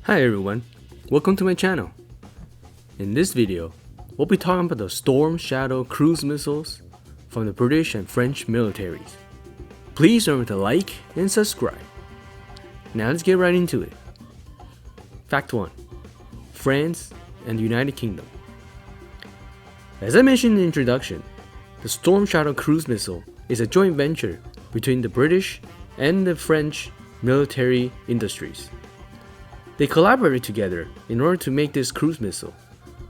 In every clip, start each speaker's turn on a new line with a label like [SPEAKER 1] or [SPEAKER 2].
[SPEAKER 1] Hi everyone, welcome to my channel. In this video, we'll be talking about the Storm Shadow cruise missiles from the British and French militaries. Please remember to like and subscribe. Now let's get right into it. Fact 1. France and the United Kingdom. As I mentioned in the introduction, the Storm Shadow cruise missile is a joint venture between the British and the French military industries. They collaborated together in order to make this cruise missile,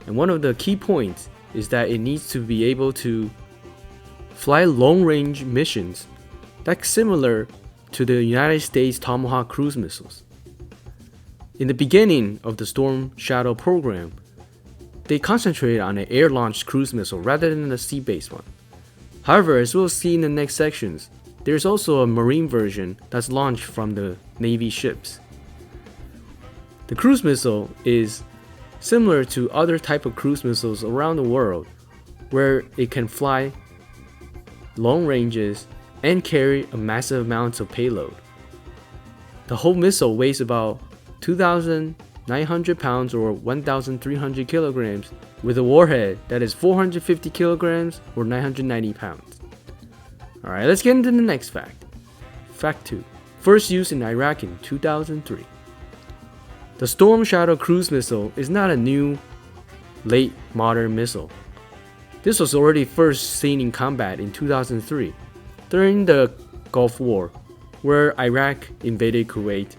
[SPEAKER 1] and one of the key points is that it needs to be able to fly long-range missions that's similar to the United States Tomahawk cruise missiles. In the beginning of the Storm Shadow program, they concentrated on an air-launched cruise missile rather than a sea-based one. However, as we'll see in the next sections, there's also a marine version that's launched from the Navy ships. The cruise missile is similar to other type of cruise missiles around the world, where it can fly long ranges and carry a massive amounts of payload. The whole missile weighs about 2,900 pounds or 1,300 kilograms with a warhead that is 450 kilograms or 990 pounds. Alright, let's get into the next fact. Fact 2. First used in Iraq in 2003. The Storm Shadow cruise missile is not a new, late modern missile. This was already first seen in combat in 2003, during the Gulf War, where Iraq invaded Kuwait,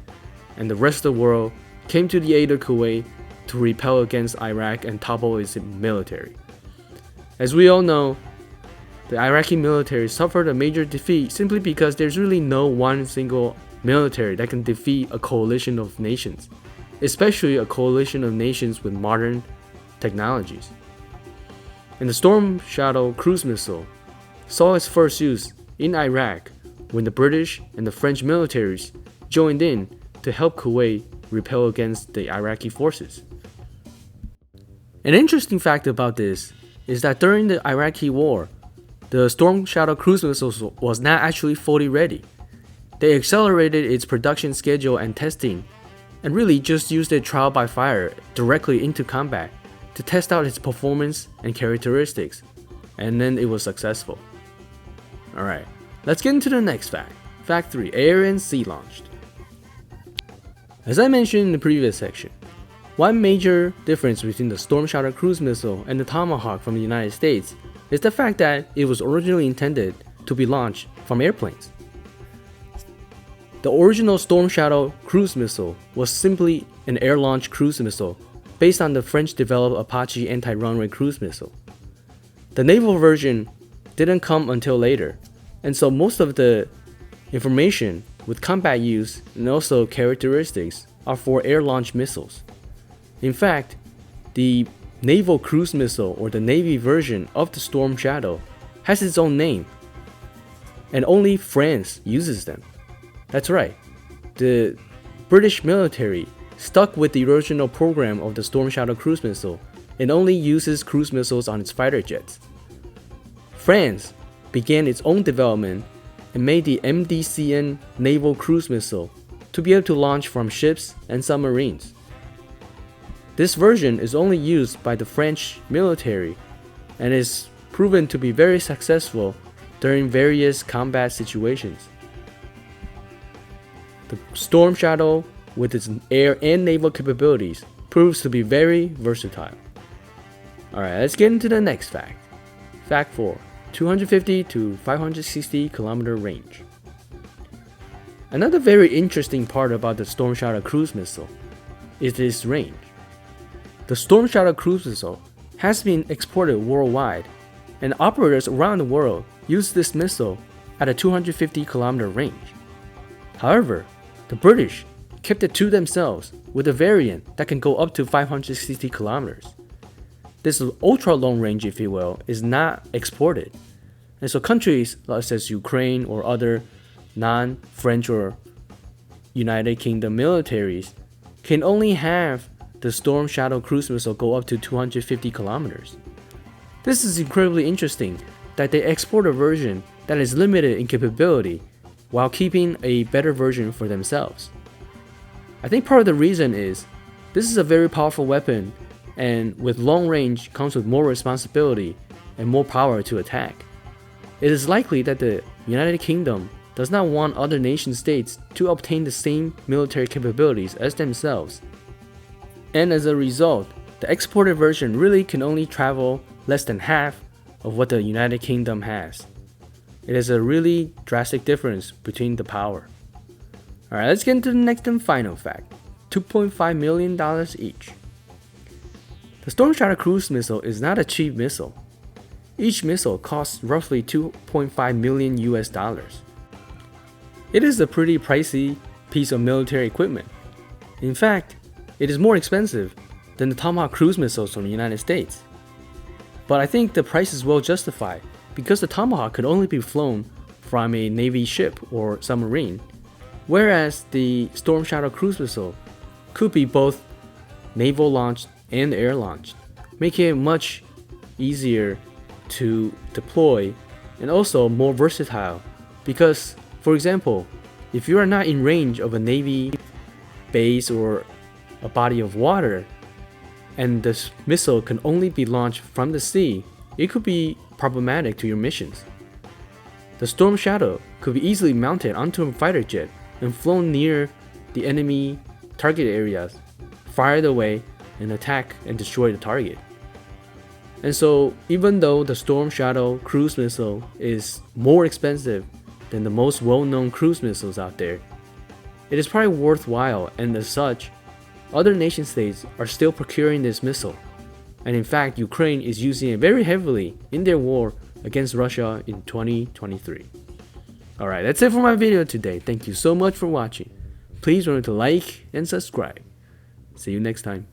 [SPEAKER 1] and the rest of the world came to the aid of Kuwait to repel against Iraq and topple its military. As we all know, the Iraqi military suffered a major defeat simply because there's really no one single military that can defeat a coalition of nations, especially a coalition of nations with modern technologies. And the Storm Shadow cruise missile saw its first use in Iraq when the British and the French militaries joined in to help Kuwait repel against the Iraqi forces. An interesting fact about this is that during the Iraqi war, the Storm Shadow cruise missile was not actually fully ready. They accelerated its production schedule and testing, and really just used it trial by fire directly into combat to test out its performance and characteristics, and then it was successful. Alright, let's get into the next fact. Fact 3. Air and sea launched. As I mentioned in the previous section, one major difference between the Storm Shadow cruise missile and the Tomahawk from the United States is the fact that it was originally intended to be launched from airplanes. The original Storm Shadow cruise missile was simply an air-launched cruise missile based on the French-developed Apache anti-runway cruise missile. The naval version didn't come until later, and so most of the information with combat use and also characteristics are for air-launched missiles. In fact, the naval cruise missile or the Navy version of the Storm Shadow has its own name, and only France uses them. That's right, the British military stuck with the original program of the Storm Shadow cruise missile and only uses cruise missiles on its fighter jets. France began its own development and made the MDCN naval cruise missile to be able to launch from ships and submarines. This version is only used by the French military and is proven to be very successful during various combat situations. The Storm Shadow, with its air and naval capabilities, proves to be very versatile. Alright, let's get into the next fact. Fact 4. 250 to 560 kilometer range. Another very interesting part about the Storm Shadow cruise missile is its range. The Storm Shadow cruise missile has been exported worldwide, and operators around the world use this missile at a 250 kilometer range. However, the British kept it to themselves with a variant that can go up to 560 kilometers. This ultra long range, if you will, is not exported. And so countries such as Ukraine or other non-French or United Kingdom militaries can only have the Storm Shadow cruise missile go up to 250 kilometers. This is incredibly interesting that they export a version that is limited in capability while keeping a better version for themselves. I think part of the reason is This is a very powerful weapon, and with long range comes with more responsibility and more power to attack. It is likely that the United Kingdom does not want other nation states to obtain the same military capabilities as themselves. And as a result, the exported version really can only travel less than half of what the United Kingdom has. It is a really drastic difference between the power. Alright, let's get into the next and final fact. $2.5 million each. The Storm Shadow cruise missile is not a cheap missile. Each missile costs roughly 2.5 million US dollars. It is a pretty pricey piece of military equipment. In fact, it is more expensive than the Tomahawk cruise missiles from the United States. But I think the price is well justified because the Tomahawk could only be flown from a Navy ship or submarine, whereas the Storm Shadow cruise missile could be both naval launched and air launched, making it much easier to deploy and also more versatile because, for example, if you are not in range of a Navy base or a body of water and this missile can only be launched from the sea, it could be problematic to your missions. The Storm Shadow could be easily mounted onto a fighter jet and flown near the enemy target areas, fired away, and attack and destroy the target. And so, even though the Storm Shadow cruise missile is more expensive than the most well-known cruise missiles out there, it is probably worthwhile, and as such, other nation states are still procuring this missile. And in fact, Ukraine is using it very heavily in their war against Russia in 2023. Alright, that's it for my video today. Thank you so much for watching. Please remember to like and subscribe. See you next time.